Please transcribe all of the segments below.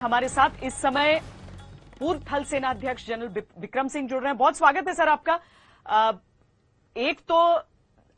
हमारे साथ इस समय पूर्व थल सेना अध्यक्ष जनरल विक्रम सिंह जुड़ रहे हैं। बहुत स्वागत है सर आपका। एक तो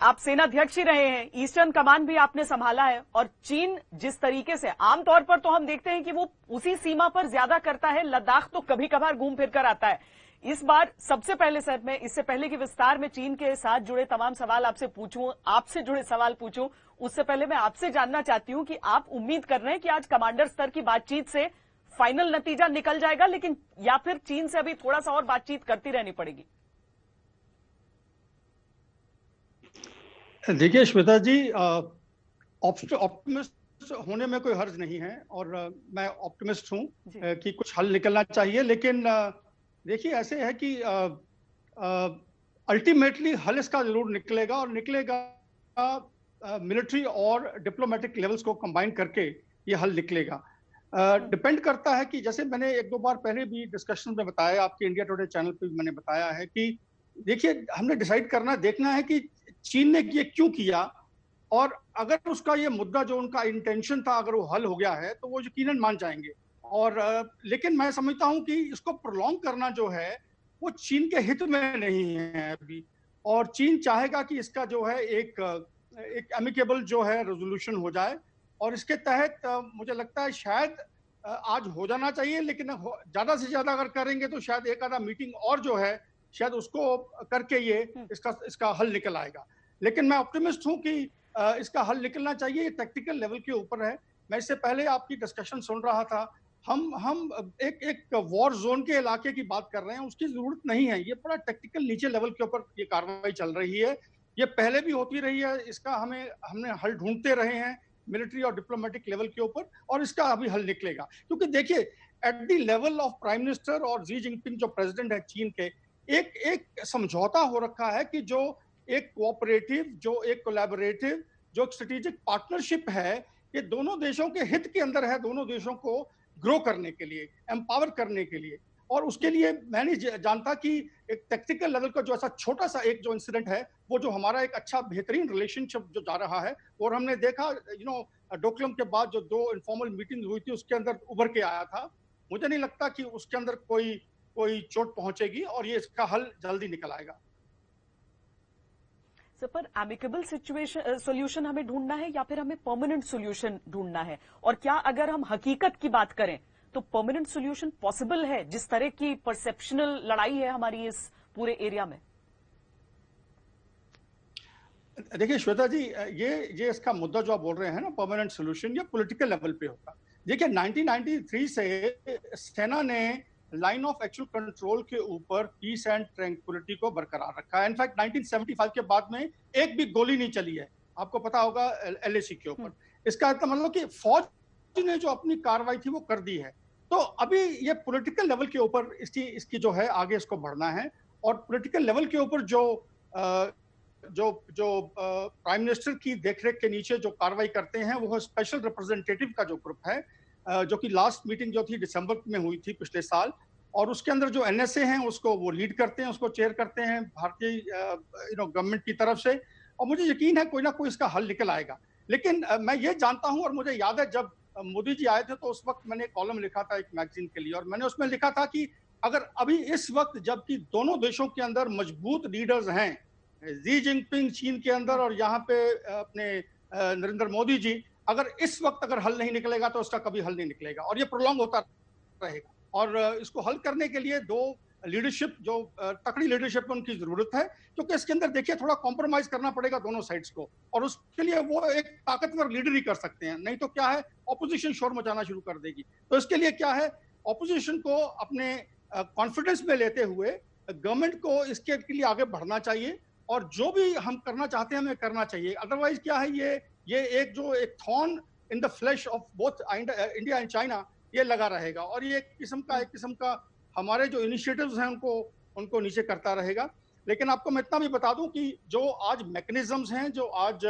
आप सेना अध्यक्ष ही रहे हैं, ईस्टर्न कमान भी आपने संभाला है, और चीन जिस तरीके से आमतौर पर तो हम देखते हैं कि वो उसी सीमा पर ज्यादा करता है, लद्दाख तो कभी कभार घूम फिर कर आता है। इस बार सबसे पहले सर, मैं इससे पहले कि विस्तार में चीन के साथ जुड़े तमाम सवाल आपसे पूछूं, आपसे जुड़े सवाल पूछूं, उससे पहले मैं आपसे जानना चाहती हूं कि आप उम्मीद कर रहे हैं कि आज कमांडर स्तर की बातचीत से फाइनल नतीजा निकल जाएगा, लेकिन या फिर चीन से अभी थोड़ा सा और बातचीत करती रहनी पड़ेगी? देखिए श्वेता जी, ऑप्टिमिस्ट होने में कोई हर्ज नहीं है और मैं ऑप्टिमिस्ट हूं कि कुछ हल निकलना चाहिए। लेकिन देखिए ऐसे है कि अल्टीमेटली हल इसका जरूर निकलेगा और निकलेगा मिलिट्री और डिप्लोमेटिक लेवल्स को कंबाइन करके ये हल निकलेगा। डिपेंड करता है कि जैसे मैंने एक दो बार पहले भी डिस्कशन में बताया, आपके इंडिया टुडे चैनल पे भी मैंने बताया है कि देखिए हमने डिसाइड करना देखना है कि चीन ने ये क्यों किया, और अगर उसका ये मुद्दा जो उनका इंटेंशन था अगर वो हल हो गया है तो वो यकीनन मान जाएंगे। और लेकिन मैं समझता हूं कि इसको प्रोलॉन्ग करना जो है वो चीन के हित में नहीं है अभी, और चीन चाहेगा कि इसका जो है एक एमिकेबल जो है रेजोल्यूशन हो जाए, और इसके तहत मुझे लगता है शायद आज हो जाना चाहिए, लेकिन ज्यादा से ज्यादा अगर करेंगे तो शायद एक आधा मीटिंग और जो है शायद उसको करके ये इसका हल निकल आएगा। लेकिन मैं ऑप्टिमिस्ट हूं कि इसका हल निकलना चाहिए। ये टैक्टिकल लेवल के ऊपर है। मैं इससे पहले आपकी डिस्कशन सुन रहा था, हम एक वॉर जोन के इलाके की बात कर रहे हैं, उसकी जरूरत नहीं है। ये बड़ा टैक्टिकल नीचे लेवल के ऊपर ये कार्रवाई चल रही है, ये पहले भी होती रही है। इसका हमने हल ढूंढते रहे हैं मिलिट्री और डिप्लोमेटिक लेवल के ऊपर, और इसका अभी हल निकलेगा। क्योंकि देखिए at the level of prime minister और जी जिनपिंग जो प्रेसिडेंट है चीन के, एक समझौता हो रखा है कि जो एक कोऑपरेटिव, जो एक कोलैबोरेटिव, जो स्ट्रेटेजिक पार्टनरशिप है, ये दोनों देशों के हित के अंदर है, दोनों देशों को ग्रो करने के लिए, एम्पावर करने के लिए। और उसके लिए मैं नहीं जानता कि एक टेक्निकल लेवल का जो ऐसा छोटा सा एक जो इंसिडेंट है, वो जो हमारा एक अच्छा बेहतरीन रिलेशनशिप जो जा रहा है, और हमने देखा डोकलम के बाद जो दो इनफॉर्मल मीटिंग हुई थी उसके अंदर उभर के आया था, मुझे नहीं लगता कि उसके अंदर कोई चोट पहुंचेगी और ये इसका हल जल्दी निकल आएगा। सर, पर एमिकेबल सोल्यूशन हमें ढूंढना है या फिर हमें परमानेंट सोल्यूशन ढूंढना है? और क्या अगर हम हकीकत की बात करें तो परमानेंट सोल्यूशन पॉसिबल है जिस तरह की परसेप्शनल लड़ाई है हमारी इस पूरे एरिया में? देखिए श्वेता जी, ये इसका मुद्दा जो आप बोल रहे हैं ना, परमानेंट सोल्यूशन, ये पॉलिटिकल लेवल पे होता। देखिए 1993 से सेना ने लाइन ऑफ एक्चुअल कंट्रोल के ऊपर पीस एंड ट्रैंक्विलिटी को बरकरार रखा है। इनफैक्ट 1975 के बाद में एक भी गोली नहीं चली है, आपको पता होगा, एलएसी के ऊपर। इसका मतलब कि फौज ने जो अपनी कार्रवाई थी वो कर दी है। तो अभी ये पॉलिटिकल लेवल के ऊपर इसकी जो है आगे इसको बढ़ना है, और पॉलिटिकल लेवल के ऊपर जो प्राइम मिनिस्टर की देखरेख के नीचे जो कार्रवाई करते हैं वो स्पेशल रिप्रेजेंटेटिव का जो ग्रुप है, जो कि लास्ट मीटिंग जो थी दिसंबर में हुई थी पिछले साल, और उसके अंदर जो एनएसए हैं उसको वो लीड करते हैं, उसको चेयर करते हैं भारतीय गवर्नमेंट की तरफ से। और मुझे यकीन है कोई ना कोई इसका हल निकल आएगा। लेकिन मैं ये जानता हूं, और मुझे याद है जब मोदी जी आए थे तो उस वक्त मैंने कॉलम लिखा था एक मैगजीन के लिए, और मैंने उसमें लिखा था कि अगर अभी इस वक्त जबकि दोनों देशों के अंदर मजबूत लीडर्स हैं, जी जिनपिंग चीन के अंदर और यहाँ पे अपने नरेंद्र मोदी जी, अगर इस वक्त अगर हल नहीं निकलेगा तो उसका कभी हल नहीं निकलेगा, और ये प्रोलॉन्ग होता रहेगा। और इसको हल करने के लिए दो लीडरशिप, जो तकड़ी लीडरशिप उनकी जरूरत है, क्योंकि इसके अंदर देखिए थोड़ा कॉम्प्रोमाइज करना पड़ेगा दोनों साइड्स को, और उसके लिए वो एक ताकतवर लीडर ही कर सकते हैं। नहीं तो क्या है, ऑपोजिशन शोर मचाना शुरू कर देगी। तो इसके लिए क्या है, ऑपोजिशन को अपने कॉन्फिडेंस में लेते हुए गवर्नमेंट को इसके लिए आगे बढ़ना चाहिए, और जो भी हम करना चाहते हैं हमें करना चाहिए। अदरवाइज क्या है, ये एक thorn in the flash of both India and China ये लगा रहेगा, और ये एक किस्म का हमारे जो इनिशिएटिव्स हैं उनको नीचे करता रहेगा। लेकिन आपको मैं इतना भी बता दूं कि जो आज मैकेनिज्म्स हैं, जो आज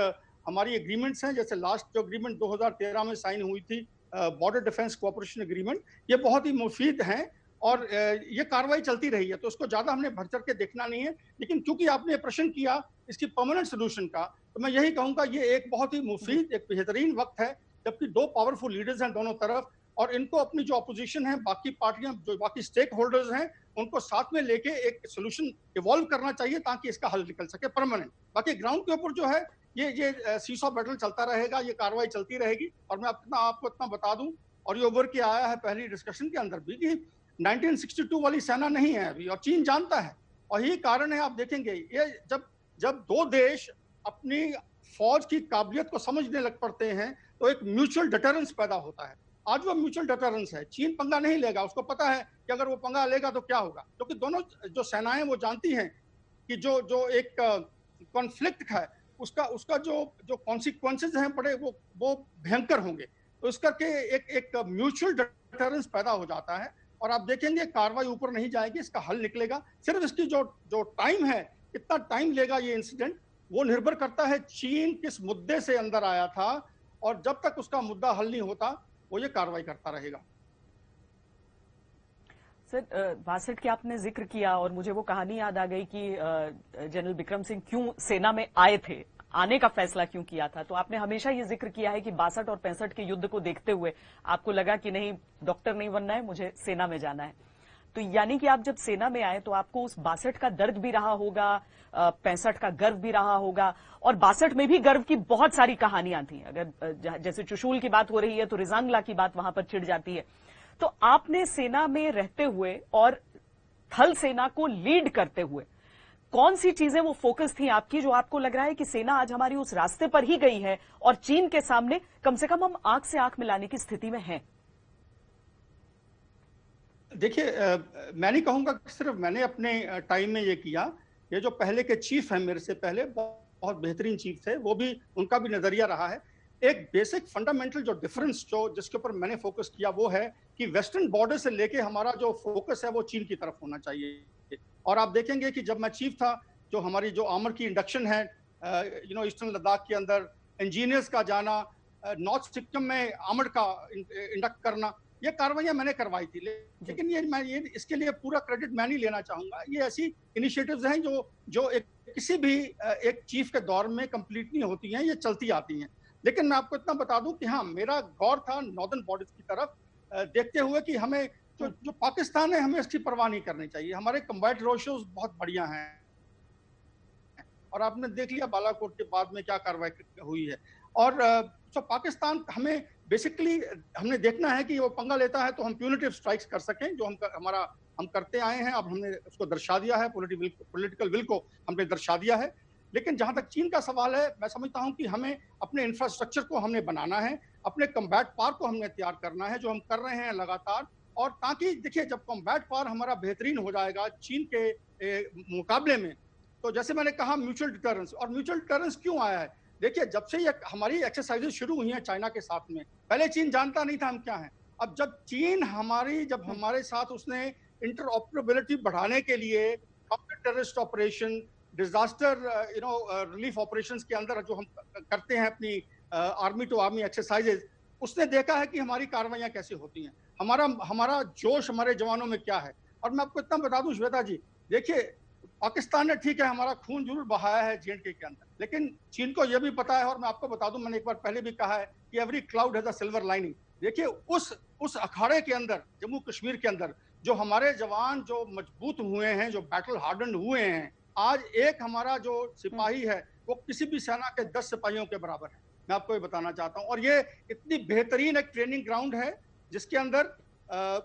हमारी एग्रीमेंट्स हैं, जैसे लास्ट जो एग्रीमेंट 2013 में साइन हुई थी, बॉर्डर डिफेंस कोऑपरेशन एग्रीमेंट, ये बहुत ही मुफीद हैं, और ये कार्रवाई चलती रही है। तो उसको ज्यादा हमने बढ़ चढ़ के देखना नहीं है। लेकिन क्योंकि आपने प्रश्न किया इसकी परमानेंट सोल्यूशन का, तो मैं यही कहूंगा ये एक बहुत ही मुफीद, एक बेहतरीन वक्त है, जबकि दो पावरफुल लीडर्स हैं दोनों तरफ, और इनको अपनी जो अपोजिशन है, बाकी पार्टियां, जो बाकी स्टेक होल्डर्स हैं, उनको साथ में लेके एक सोल्यूशन इवॉल्व करना चाहिए ताकि इसका हल निकल सके परमानेंट। बाकी ग्राउंड के ऊपर जो है ये सीसॉ बैटल चलता रहेगा, ये कार्रवाई चलती रहेगी। और मैं आपको इतना बता दूं, और ये उभर के आया है पहली डिस्कशन के अंदर भी, कि 1962 वाली सेना नहीं है अभी, और चीन जानता है। और यही कारण है, आप देखेंगे ये जब दो देश अपनी फौज की काबिलियत को समझने लग पड़ते हैं तो एक म्यूचुअल डिटरेंस पैदा होता है। आज वो म्यूचुअल डिटरेंस है, चीन पंगा नहीं लेगा, उसको पता है कि अगर वो पंगा लेगा तो क्या होगा, क्योंकि दोनों जो सेनाएं वो जानती हैं कि जो एक कॉन्फ्लिक्ट है उसका जो कॉन्सिक्वेंसेज हैं बड़े वो भयंकर होंगे। तो इस करके एक म्यूचुअल डिटरेंस पैदा हो जाता है, और आप देखेंगे कार्रवाई ऊपर नहीं जाएगी, इसका हल निकलेगा। सिर्फ इसकी जो टाइम है, कितना टाइम लेगा ये इंसिडेंट, वो निर्भर करता है चीन किस मुद्दे से अंदर आया था, और जब तक उसका मुद्दा हल नहीं होता वो ये कार्रवाई करता रहेगा। सर, 62 की आपने जिक्र किया और मुझे वो कहानी याद आ गई कि जनरल बिक्रम सिंह क्यों सेना में आए थे, आने का फैसला क्यों किया था। तो आपने हमेशा ये जिक्र किया है कि 62 और 65 के युद्ध को देखते हुए आपको लगा कि नहीं, डॉक्टर नहीं बनना है, मुझे सेना में जाना है। तो यानी कि आप जब सेना में आए तो आपको उस 62 का दर्द भी रहा होगा, 65 का गर्व भी रहा होगा, और 62 में भी गर्व की बहुत सारी कहानियां थी। अगर जैसे चुशूल की बात हो रही है तो रिजांगला की बात वहां पर छिड़ जाती है। तो आपने सेना में रहते हुए और थल सेना को लीड करते हुए कौन सी चीजें वो फोकस थी आपकी, जो आपको लग रहा है कि सेना आज हमारी उस रास्ते पर ही गई है और चीन के सामने कम से कम हम आंख से आंख मिलाने की स्थिति में हैं? देखिए, मैं नहीं कहूंगा कि सिर्फ मैंने अपने टाइम में ये किया। ये जो पहले के चीफ हैं, मेरे से पहले बहुत बेहतरीन चीफ थे, वो भी, उनका भी नजरिया रहा है। एक बेसिक फंडामेंटल जो डिफरेंस जिसके ऊपर मैंने फोकस किया वो है कि वेस्टर्न बॉर्डर से लेके हमारा जो फोकस है वो चीन की तरफ होना चाहिए। और आप देखेंगे कि जब मैं चीफ था, जो हमारी जो आर्मर की इंडक्शन है ईस्टर्न लद्दाख के अंदर, इंजीनियर्स का जाना, नॉर्थ सिक्किम में आर्मर का इंडक्ट करना, ये कार्रवाइयां मैंने करवाई थी। लेकिन ये इसके लिए पूरा क्रेडिट मैं नहीं लेना चाहूंगा। ये ऐसी इनिशिएटिव्स हैं जो किसी भी एक चीफ के दौर में कंप्लीट नहीं होती हैं, ये चलती आती हैं। लेकिन मैं आपको इतना बता दूं कि हाँ, मेरा गौर था नॉर्दर्न बॉर्डर्स की तरफ देखते हुए कि हमें जो पाकिस्तान है, हमें इसकी परवाह नहीं करनी चाहिए। हमारे कम्बैट रेशियोज बहुत बढ़िया हैं, और आपने देख लिया बालाकोट के बाद में क्या कार्रवाई हुई है। और तो पाकिस्तान, हमें बेसिकली हमने देखना है कि वो पंगा लेता है तो हम प्यूनिटिव स्ट्राइक्स कर सकें, जो हम करते आए हैं। अब हमने उसको दर्शा दिया है, पॉलिटिकल विल को हमने दर्शा दिया है। लेकिन जहां तक चीन का सवाल है, मैं समझता हूं कि हमें अपने इंफ्रास्ट्रक्चर को हमने बनाना है, अपने कम्बैट पावर को हमने तैयार करना है, जो हम कर रहे हैं लगातार। और ताकि देखिए, जब कम्बैट पावर हमारा बेहतरीन हो जाएगा चीन के मुकाबले में, तो जैसे मैंने कहा म्यूचुअल डिटरेंस। और म्यूचुअल डिटरेंस क्यों आया है? देखिए, जब से ये हमारी एक्सरसाइजेज शुरू हुई हैं चाइना के साथ में, पहले चीन जानता नहीं था हम क्या हैं। अब जब चीन हमारे साथ उसने इंटरऑपरेबिलिटी बढ़ाने के लिए counter terrorist operation, disaster relief operations के अंदर जो हम करते हैं अपनी आर्मी टू आर्मी एक्सरसाइजेज, उसने देखा है कि हमारी कार्रवाइयां कैसे होती हैं, हमारा जोश हमारे जवानों में क्या है। और मैं आपको इतना बता दूं श्वेता जी, देखिए, पाकिस्तान ने ठीक है हमारा खून जरूर बहाया है J&K के अंदर, लेकिन चीन को यह भी पता है, और मैं आपको बता दूं, मैंने एक बार पहले भी कहा है कि every cloud has a silver lining. देखिए, उस अखाड़े के अंदर, जम्मू कश्मीर के अंदर, जो हमारे जवान जो मजबूत हुए हैं, जो बैटल हार्डन हुए हैं, आज एक हमारा जो सिपाही है वो किसी भी सेना के 10 सिपाहियों के बराबर है। मैं आपको ये बताना चाहता हूँ। और ये इतनी बेहतरीन एक ट्रेनिंग ग्राउंड है जिसके अंदर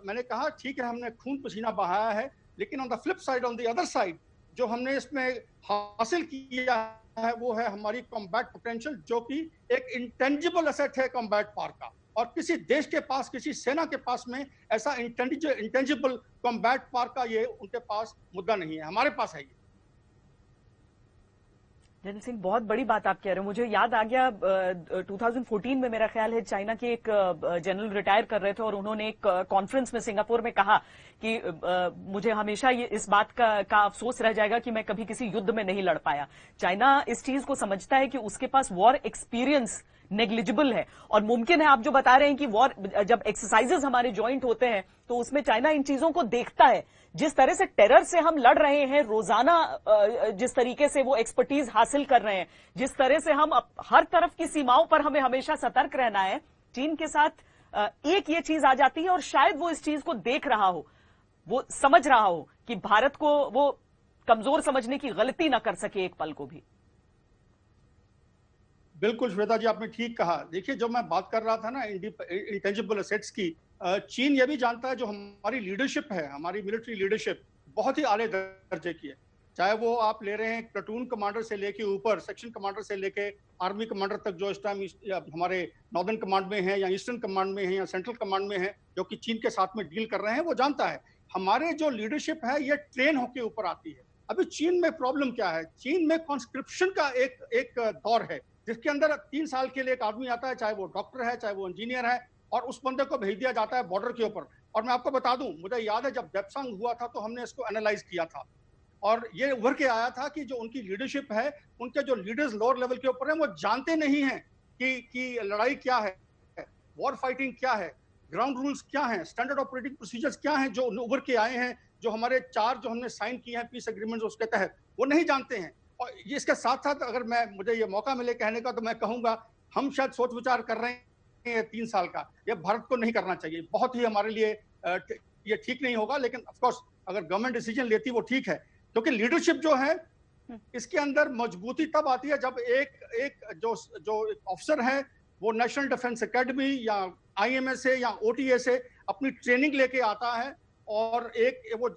मैंने कहा ठीक है हमने खून पसीना बहाया है, लेकिन on the flip side, on the other side, जो हमने इसमें हासिल किया है वो है हमारी कॉम्बैट पोटेंशियल, जो कि एक इंटेंजिबल एसेट है कॉम्बैट पावर का। और किसी देश के पास, किसी सेना के पास में ऐसा इंटेंजिबल कॉम्बैट पावर का ये उनके पास मुद्दा नहीं है, हमारे पास है ये। जनरल सिंह, बहुत बड़ी बात आप कह रहे हो। मुझे याद आ गया 2014 में मेरा ख्याल है चाइना के एक जनरल रिटायर कर रहे थे और उन्होंने एक कॉन्फ्रेंस में सिंगापुर में कहा कि मुझे हमेशा ये इस बात का अफसोस रह जाएगा कि मैं कभी किसी युद्ध में नहीं लड़ पाया। चाइना इस चीज को समझता है कि उसके पास वॉर एक्सपीरियंस नेग्लिजिबल है, और मुमकिन है आप जो बता रहे हैं कि वॉर जब एक्सरसाइजेज हमारे ज्वाइंट होते हैं तो उसमें चाइना इन चीजों को देखता है। जिस तरह से टेरर से हम लड़ रहे हैं रोजाना, जिस तरीके से वो एक्सपर्टीज हासिल कर रहे हैं, जिस तरह से हम हर तरफ की सीमाओं पर हमें हमेशा सतर्क रहना है, चीन के साथ एक ये चीज आ जाती है और शायद वो इस चीज को देख रहा हो, वो समझ रहा हो कि भारत को वो कमजोर समझने की गलती ना कर सके एक पल को भी। बिल्कुल श्वेता जी, आपने ठीक कहा। देखिए, जब मैं बात कर रहा था ना इंटेंजिबल एसेट्स की, चीन ये भी जानता है जो हमारी लीडरशिप है, हमारी मिलिट्री लीडरशिप बहुत ही आले दर्जे की है। चाहे वो आप ले रहे हैं प्लेटून कमांडर से लेके ऊपर सेक्शन कमांडर से लेके आर्मी कमांडर तक, जो इस टाइम हमारे नॉर्दर्न कमांड में है या ईस्टर्न कमांड में है या सेंट्रल कमांड में है, जो कि चीन के साथ में डील कर रहे हैं, वो जानता है हमारे जो लीडरशिप है ये ट्रेन होके ऊपर आती है। अभी चीन में प्रॉब्लम क्या है? चीन में कॉन्स्क्रिप्शन का एक दौर है, जिसके अंदर 3 साल के लिए एक आदमी आता है, चाहे वो डॉक्टर है चाहे वो इंजीनियर है, और उस बंदे को भेज दिया जाता है बॉर्डर के ऊपर। और मैं आपको बता दूं, मुझे याद है जब डेप्सांग हुआ था तो हमने इसको एनालाइज किया था, और ये उभर के आया था कि जो उनकी लीडरशिप है, उनके जो लीडर्स लोअर लेवल के ऊपर हैं, वो जानते नहीं हैं कि लड़ाई क्या है, वॉर फाइटिंग क्या है, ग्राउंड रूल्स क्या हैं, स्टैंडर्ड ऑपरेटिंग प्रोसीजर्स क्या हैं, जो उभर के आए हैं, जो हमारे 4 जो हमने साइन किए हैं पीस एग्रीमेंट उसके तहत, वो नहीं जानते हैं। और इसके साथ साथ अगर मुझे ये मौका मिले कहने का, तो मैं कहूंगा हम शायद सोच विचार कर रहे हैं 3 साल का, ये भारत को नहीं करना चाहिए, बहुत ही हमारे लिए ये ठीक नहीं होगा। लेकिन ऑफ कोर्स अगर गवर्नमेंट डिसीजन लेती वो ठीक है, क्योंकि लीडरशिप जो है इसके अंदर मजबूती तब आती है जब एक जो ऑफिसर है वो नेशनल डिफेंस एकेडमी या आईएमए से या ओटीए से अपनी ट्रेनिंग लेके आता है, और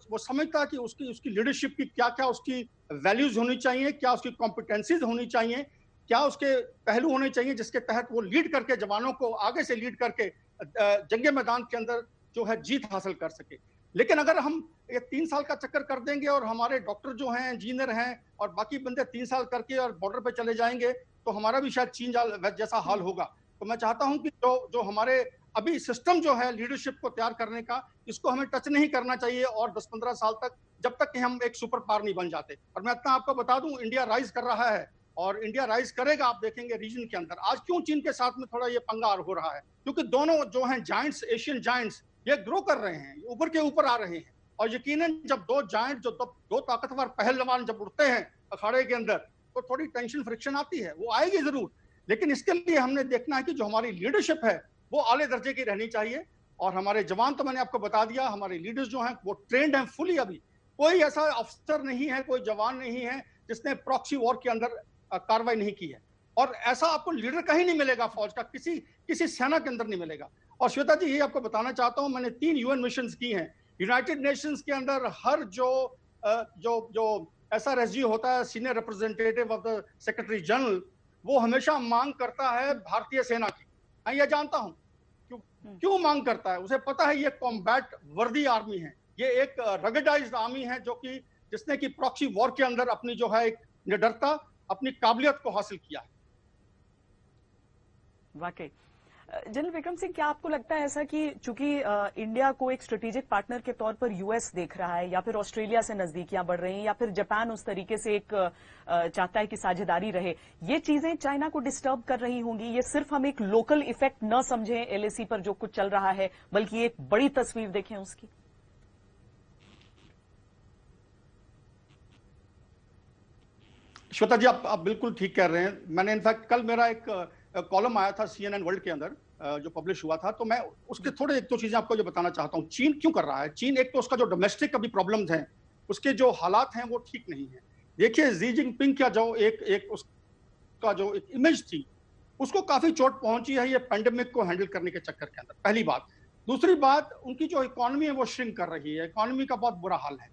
वो समझता है कि उसकी लीडरशिप की क्या क्या उसकी वैल्यूज होनी चाहिए, क्या उसकी कॉम्पिटेंसीज होनी चाहिए, क्या उसके पहलू होने चाहिए जिसके तहत वो लीड करके जवानों को आगे से लीड करके जंगे मैदान के अंदर जो है जीत हासिल कर सके। लेकिन अगर हम ये 3 साल का चक्कर कर देंगे और हमारे डॉक्टर जो हैं, इंजीनियर हैं और बाकी बंदे 3 साल करके और बॉर्डर पे चले जाएंगे, तो हमारा भी शायद चीन जैसा हाल होगा। तो मैं चाहता हूं कि जो हमारे अभी सिस्टम जो है लीडरशिप को तैयार करने का, इसको हमें टच नहीं करना चाहिए और 10-15 साल तक, जब तक कि हम एक सुपर पावर नहीं बन जाते। और मैं इतना आपको बता दूं, इंडिया राइज कर रहा है और इंडिया राइज करेगा, आप देखेंगे रीजन के अंदर। आज क्यों चीन के साथ में थोड़ा ये पंगा हो रहा है? क्योंकि दोनों जो हैं जायंट्स, एशियन जायंट्स, ये ग्रो कर रहे हैं, ऊपर के ऊपर आ रहे हैं। और यकीनन जब दो जायंट, जो दो ताकतवर पहलवान जब उठते हैं अखाड़े के अंदर, तो थोड़ी टेंशन फ्रिक्शन आती है, वो आएगी जरूर। लेकिन इसके लिए हमने देखना है कि जो हमारी लीडरशिप है वो आले दर्जे की रहनी चाहिए। और हमारे जवान, तो मैंने आपको बता दिया, हमारे लीडर्स जो हैं वो ट्रेंड हैं फुली। अभी कोई ऐसा अफसर नहीं है, कोई जवान नहीं है जिसने प्रॉक्सी वॉर के अंदर कार्रवाई नहीं की है। और ऐसा आपको लीडर कहीं नहीं मिलेगा फौज का, किसी सेना के अंदर नहीं मिलेगा। और श्वेता जी, ये आपको बताना चाहता हूं, मैंने 3 यूएन मिशंस की हैं। यूनाइटेड नेशंस के अंदर हर जो SRSG होता है, senior representative of the secretary general, वो हमेशा मांग करता है भारतीय सेना की। मैं ये जानता हूं क्यों मांग करता है। उसे पता है ये कॉम्बैट वर्दी आर्मी है, ये एक रगडाइज्ड आर्मी है, जिसने कि प्रॉक्सी वॉर के अंदर अपनी जो है एक निडरता, अपनी काबिलियत को हासिल किया है। वाकई जनरल विक्रम सिंह, क्या आपको लगता है ऐसा कि चूंकि इंडिया को एक स्ट्रेटेजिक पार्टनर के तौर पर यूएस देख रहा है, या फिर ऑस्ट्रेलिया से नजदीकियां बढ़ रही हैं, या फिर जापान उस तरीके से एक चाहता है कि साझेदारी रहे, ये चीजें चाइना को डिस्टर्ब कर रही होंगी? ये सिर्फ हम एक लोकल इफेक्ट न समझें एलएसी पर जो कुछ चल रहा है, बल्कि एक बड़ी तस्वीर देखें उसकी? श्वेता जी, आप बिल्कुल ठीक कह रहे हैं। मैंने इनफैक्ट कल मेरा एक कॉलम आया था CNN वर्ल्ड के अंदर, जो पब्लिश हुआ था, तो मैं उसके थोड़े 1-2 चीजें आपको जो बताना चाहता हूं। चीन क्यों कर रहा है? चीन, एक तो उसका जो डोमेस्टिक अभी प्रॉब्लम्स हैं, उसके जो हालात हैं वो ठीक नहीं है। देखिए, जी जिनपिंग का जो उसका जो एक इमेज थी, उसको काफी चोट पहुंची है ये पैंडेमिक को हैंडल करने के चक्कर के अंदर, पहली बात। दूसरी बात, उनकी जो इकोनॉमी है वो श्रिंक कर रही है, इकोनॉमी का बहुत बुरा हाल है।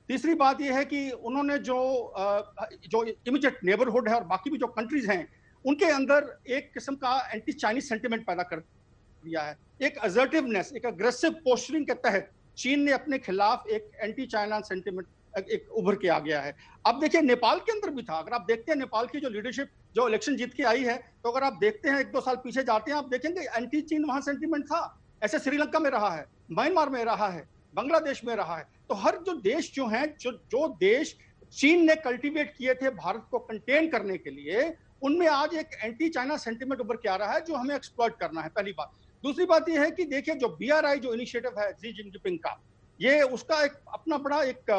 तीसरी बात यह है कि उन्होंने जो इमीडिएट नेबरहुड है और बाकी भी जो कंट्रीज हैं, उनके अंदर एक किस्म का एंटी चाइनीज सेंटिमेंट पैदा कर दिया है। एक असर्टिवनेस, एक अग्रेसिव पोस्चरिंग के तहत चीन ने अपने खिलाफ एक एंटी चाइना सेंटिमेंट एक उभर के आ गया है। अब देखिए, नेपाल के अंदर भी था। अगर आप देखते हैं नेपाल की जो लीडरशिप जो इलेक्शन जीत के आई है, तो अगर आप देखते हैं 1-2 साल पीछे जाते हैं, आप देखेंगे एंटी चीन वहां सेंटिमेंट था। ऐसे श्रीलंका में रहा है, म्यांमार में रहा है, बांग्लादेश में रहा है। तो हर जो देश जो हैं, जो देश चीन ने कल्टीवेट किए थे भारत को कंटेन करने के लिए, उनमें आज एक एंटी चाइना सेंटिमेंट उभर के आ रहा है, जो हमें एक्सप्लॉइट करना है, पहली बात। दूसरी बात यह है कि देखिए, जो BRI जो इनिशिएटिव है जी जिनपिंग का, ये उसका एक अपना बड़ा एक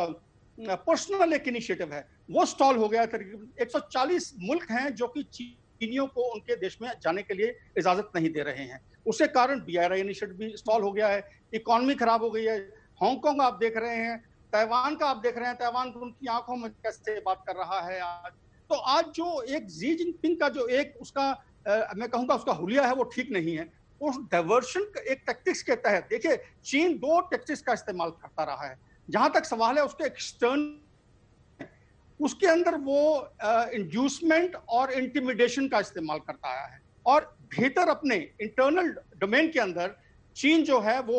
पर्सनल एक इनिशिएटिव है, वो स्टॉल हो गया। तकरीबन 140 मुल्क हैं जो कि चीनियों को उनके देश में जाने के लिए इजाजत नहीं दे रहे हैं। उसके कारण BRI इनिशिएटिव भी स्टॉल हो गया है, इकोनॉमी खराब हो गई है। हांगकांग आप देख रहे हैं, ताइवान का आप देख रहे हैं, ताइवान उनकी आंखों में कैसे बात कर रहा है आज। तो आज जो एक जी जिनपिंग का जो एक उसका मैं कहूंगा उसका हुलिया है वो ठीक नहीं है। उस डाइवर्शन एक टैक्टिक्स के तहत देखिए चीन 2 टैक्टिक्स का इस्तेमाल करता रहा है। जहां तक सवाल है उसके एक्सटर्न, उसके अंदर वो इंड्यूसमेंट और इंटिमिडेशन का इस्तेमाल करता आया है, और भीतर अपने इंटरनल डोमेन के अंदर चीन जो है वो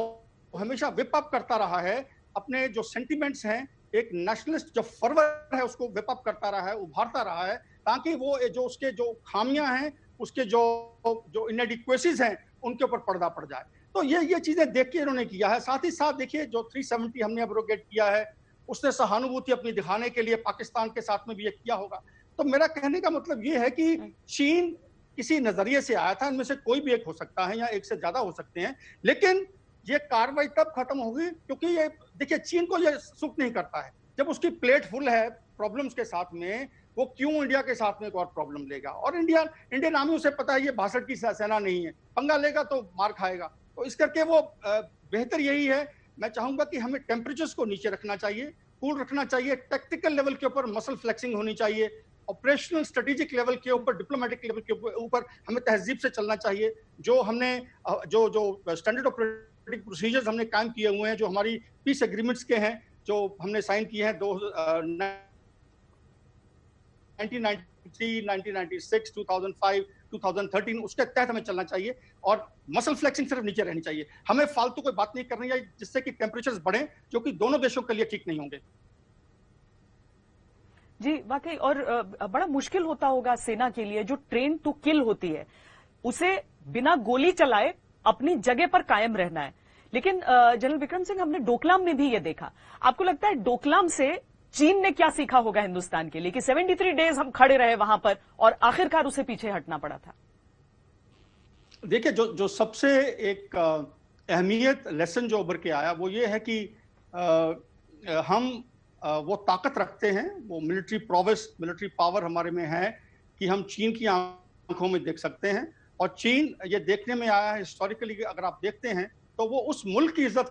हमेशा विप अप करता रहा है, अपने जो सेंटिमेंट्स हैं, एक नेशनलिस्ट जो फर्वर है उसको विप अप करता रहा है, उभारता रहा है, ताकि वो जो उसके जो खामियां हैं, उसके जो इनएडिक्वेसीज हैं, उनके ऊपर पर्दा पड़ जाए। तो ये चीजें देख के इन्होंने किया है। साथ ही साथ देखिए जो 370 हमने एब्रोगेट किया है, उसने सहानुभूति अपनी दिखाने के लिए पाकिस्तान के साथ में भी ये किया होगा। तो मेरा कहने का मतलब ये है कि चीन किसी नजरिए से आया था, इनमें से कोई भी एक हो सकता है या एक से ज्यादा हो सकते हैं, लेकिन ये कार्रवाई तब खत्म होगी क्योंकि ये देखिए चीन को ये सुख नहीं करता है जब उसकी प्लेट फुल है प्रॉब्लम्स के साथ में, वो क्यों इंडिया के साथ में एक और प्रॉब्लम लेगा। और इंडियन आर्मी उसे पता है ये 62 की सेना नहीं है, पंगा लेगा तो मार खाएगा। तो इस करके वो बेहतर यही है, मैं चाहूंगा कि हमें टेम्परेचर्स को नीचे रखना चाहिए, कूल रखना चाहिए, टेक्टिकल लेवल के ऊपर मसल फ्लेक्सिंग होनी चाहिए, ऑपरेशनल स्ट्रेटेजिक लेवल के ऊपर, डिप्लोमेटिक लेवल के ऊपर हमें तहजीब से चलना चाहिए। जो हमने जो स्टैंडर्ड ऑपरेटिंग प्रोसीजर्स हमने कायम किए हुए हैं, जो हमारी पीस एग्रीमेंट्स के हैं, जो हमने साइन किए हैं 1993, 1996, 2005, 2013, उसके तहत हमें चलना चाहिए और मसल फ्लेक्सिंग सिर्फ नीचे रहनी चाहिए। हमें फालतू कोई बात नहीं करनी चाहिए जिससे कि टेम्परेचर्स बढ़े, जो कि दोनों देशों के लिए ठीक नहीं होंगे। जी वाकई, और बड़ा मुश्किल होता होगा सेना के लिए जो ट्रेन टू किल होती है, उसे बिना गोली चलाए अपनी जगह पर कायम रहना है। लेकिन जनरल विक्रम सिंह, हमने डोकलाम में भी ये देखा। आपको लगता है डोकलाम से चीन ने क्या सीखा होगा हिंदुस्तान के लिए कि 73 डेज हम खड़े रहे वहां पर और आखिरकार उसे पीछे हटना पड़ा था? देखिए जो सबसे एक अहमियत लेसन जो उभर के आया वो ये है कि हम वो ताकत रखते हैं, वो मिलिट्री प्रोवेस, मिलिट्री पावर हमारे में है कि हम चीन की आंखों में देख सकते हैं। और चीन ये देखने में आया है हिस्टोरिकली, अगर आप देखते हैं तो वो उस मुल्क की इज्जत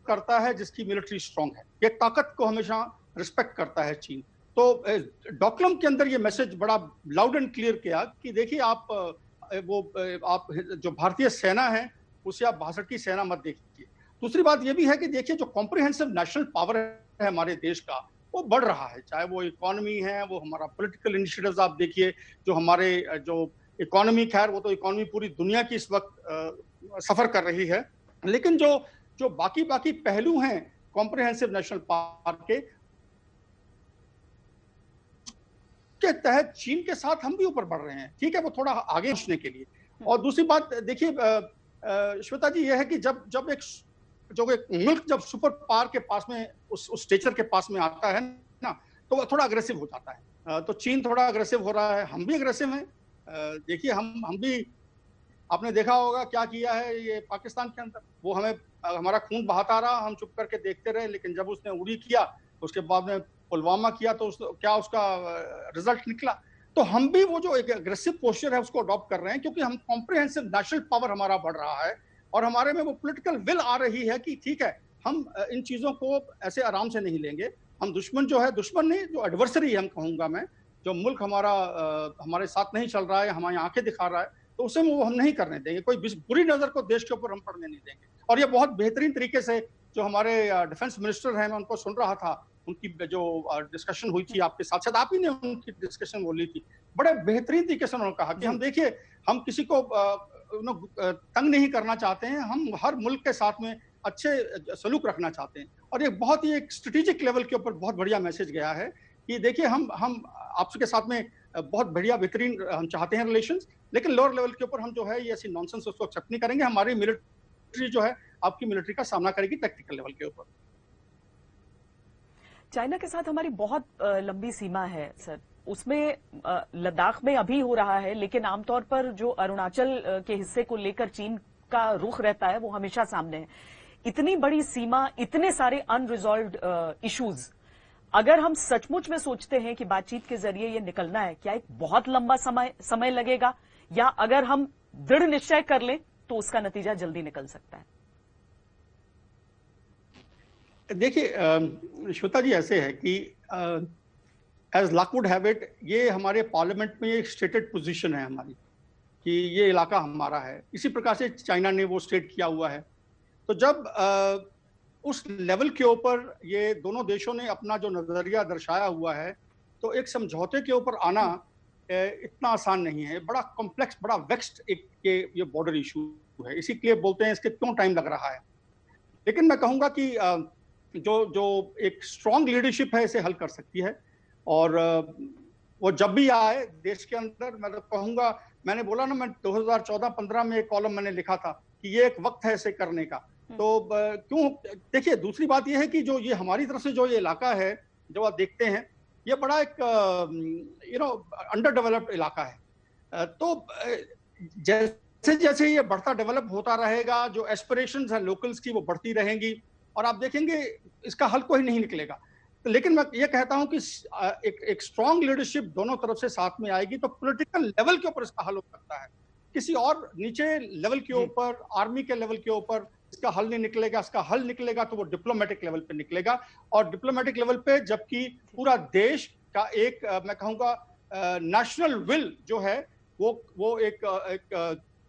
करता है जिसकी मिलिट्री स्ट्रांग है, ये ताकत को हमेशा रिस्पेक्ट करता है चीन। तो डोकलाम के अंदर ये मैसेज बड़ा लाउड एंड क्लियर किया कि देखिए आप जो भारतीय सेना है उसे आप 62 की सेना मत देखिए। दूसरी बात ये भी है कि देखिए जो कॉम्प्रिहेंसिव नेशनल पावर है हमारे देश का, वो बढ़ रहा है, चाहे वो इकोनॉमी है, वो हमारा पॉलिटिकल इनिशिएटिव्स आप देखिए, जो हमारे जो इकोनॉमी, खैर वो तो इकोनॉमी पूरी दुनिया की इस वक्त सफर कर रही है, लेकिन जो बाकी पहलू हैं कॉम्प्रिहेंसिव नेशनल पावर के तहत चीन के साथ हम भी ऊपर बढ़ रहे हैं, ठीक है, वो थोड़ा आगे पहुंचने के लिए। और दूसरी बात देखिए श्वेता जी, ये है कि जब एक मुल्क जब सुपर पावर के पास में उस स्टेचर के पास में आता है ना, तो वो थोड़ा अग्रेसिव हो जाता है। तो चीन थोड़ा अग्रेसिव हो रहा है, हम भी अग्रेसिव हैं। देखिए हम भी, आपने देखा होगा क्या किया है ये पाकिस्तान के अंदर, वो हमारा खून बहाता रहा, हम चुप करके देखते रहे, लेकिन जब उसने उड़ी किया, उसके बाद में पुलवामा किया, तो क्या उसका रिजल्ट निकला। तो हम भी वो जो एक अग्रेसिव पोस्चर है उसको अडॉप्ट कर रहे हैं, क्योंकि हम कॉम्प्रिहेंसिव नेशनल पावर हमारा बढ़ रहा है और हमारे में वो पॉलिटिकल विल आ रही है कि ठीक है, हम इन चीजों को ऐसे आराम से नहीं लेंगे। हम दुश्मन जो है, दुश्मन नहीं, जो एडवर्सरी है हम कहूंगा मैं, जो मुल्क हमारे साथ नहीं चल रहा है, हमारी आंखें दिखा रहा है, तो उसे वो हम नहीं करने देंगे। कोई बुरी नजर को देश के ऊपर हम पड़ने नहीं देंगे। और ये बहुत बेहतरीन तरीके से जो हमारे डिफेंस मिनिस्टर हैं, मैं उनको सुन रहा था, उनकी जो डिस्कशन हुई थी आपके साथ, शायद आप ही ने उनकी डिस्कशन बोली थी, बड़े बेहतरीन तरीके से उन्होंने कहा कि हम देखिए, हम किसी को तंग नहीं करना चाहते हैं, हम हर मुल्क के साथ में अच्छे सलूक रखना चाहते हैं। और ये बहुत ही एक स्ट्रेटेजिक लेवल के ऊपर बहुत बढ़िया मैसेज गया है कि देखिए हम आपके साथ में बहुत बढ़िया बेहतरीन हम चाहते हैं रिलेशंस, लेकिन लोअर लेवल के ऊपर हम जो है ये ऐसी नॉनसेंस उसको एक्सेप्ट नहीं करेंगे। हमारी मिलिट्री जो है आपकी मिलिट्री का सामना करेगी टेक्निकल लेवल के ऊपर। चाइना के साथ हमारी बहुत लंबी सीमा है सर, उसमें लद्दाख में अभी हो रहा है, लेकिन आमतौर पर जो अरुणाचल के हिस्से को लेकर चीन का रुख रहता है वो हमेशा सामने है। इतनी बड़ी सीमा, इतने सारे अनरिजॉल्व्ड इश्यूज, अगर हम सचमुच में सोचते हैं कि बातचीत के जरिए ये निकलना है, क्या एक बहुत लंबा समय लगेगा, या अगर हम दृढ़ निश्चय कर लें तो उसका नतीजा जल्दी निकल सकता है? देखिए श्वेता जी, ऐसे है कि as luck would have it, ये हमारे पार्लियामेंट में एक स्टेटेड पोजीशन है हमारी कि ये इलाका हमारा है। इसी प्रकार से चाइना ने वो स्टेट किया हुआ है। तो जब उस लेवल के ऊपर ये दोनों देशों ने अपना जो नजरिया दर्शाया हुआ है, तो एक समझौते के ऊपर आना इतना आसान नहीं है। बड़ा कॉम्प्लेक्स, बड़ा वेक्स्ड एक ये बॉर्डर इशू है। इसी के लिए बोलते हैं इसके क्यों टाइम लग रहा है। लेकिन मैं कहूंगा कि जो एक स्ट्रांग लीडरशिप है इसे हल कर सकती है। और वो जब भी आए देश के अंदर, मैं तो कहूंगा, मैंने बोला ना, मैं 2014-15 में एक कॉलम मैंने लिखा था कि ये एक वक्त है इसे करने का। तो क्यों, देखिए दूसरी बात ये है कि जो ये हमारी तरफ से जो ये इलाका है, जो आप देखते हैं, ये बड़ा एक अंडर डेवलप्ड इलाका है। तो जैसे जैसे ये बढ़ता डेवलप होता रहेगा, जो एस्पिरेशंस है लोकल्स की वो बढ़ती रहेंगी, और आप देखेंगे इसका हल कोई नहीं निकलेगा। लेकिन मैं ये कहता हूं कि एक स्ट्रांग लीडरशिप दोनों तरफ से साथ में आएगी तो पॉलिटिकल लेवल के ऊपर इसका हल हो सकता है। किसी और नीचे लेवल के ऊपर, आर्मी के लेवल के ऊपर इसका हल नहीं निकलेगा। इसका हल निकलेगा तो वो डिप्लोमेटिक लेवल पे निकलेगा। और डिप्लोमेटिक लेवल पे जबकि पूरा देश का एक मैं कहूंगा नेशनल विल जो है वो एक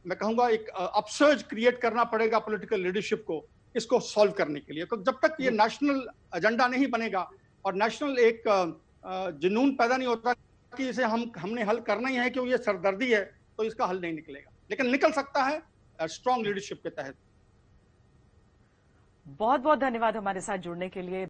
मैं कहूंगा एक अपसर्ज क्रिएट करना पड़ेगा पॉलिटिकल लीडरशिप को इसको सॉल्व करने के लिए। तो जब तक ये नेशनल एजेंडा नहीं बनेगा और नेशनल एक जुनून पैदा नहीं होता कि इसे हमने हल करना ही है, क्यों ये सरदर्दी है, तो इसका हल नहीं निकलेगा। लेकिन निकल सकता है स्ट्रांग लीडरशिप के तहत। बहुत बहुत धन्यवाद हमारे साथ जुड़ने के लिए।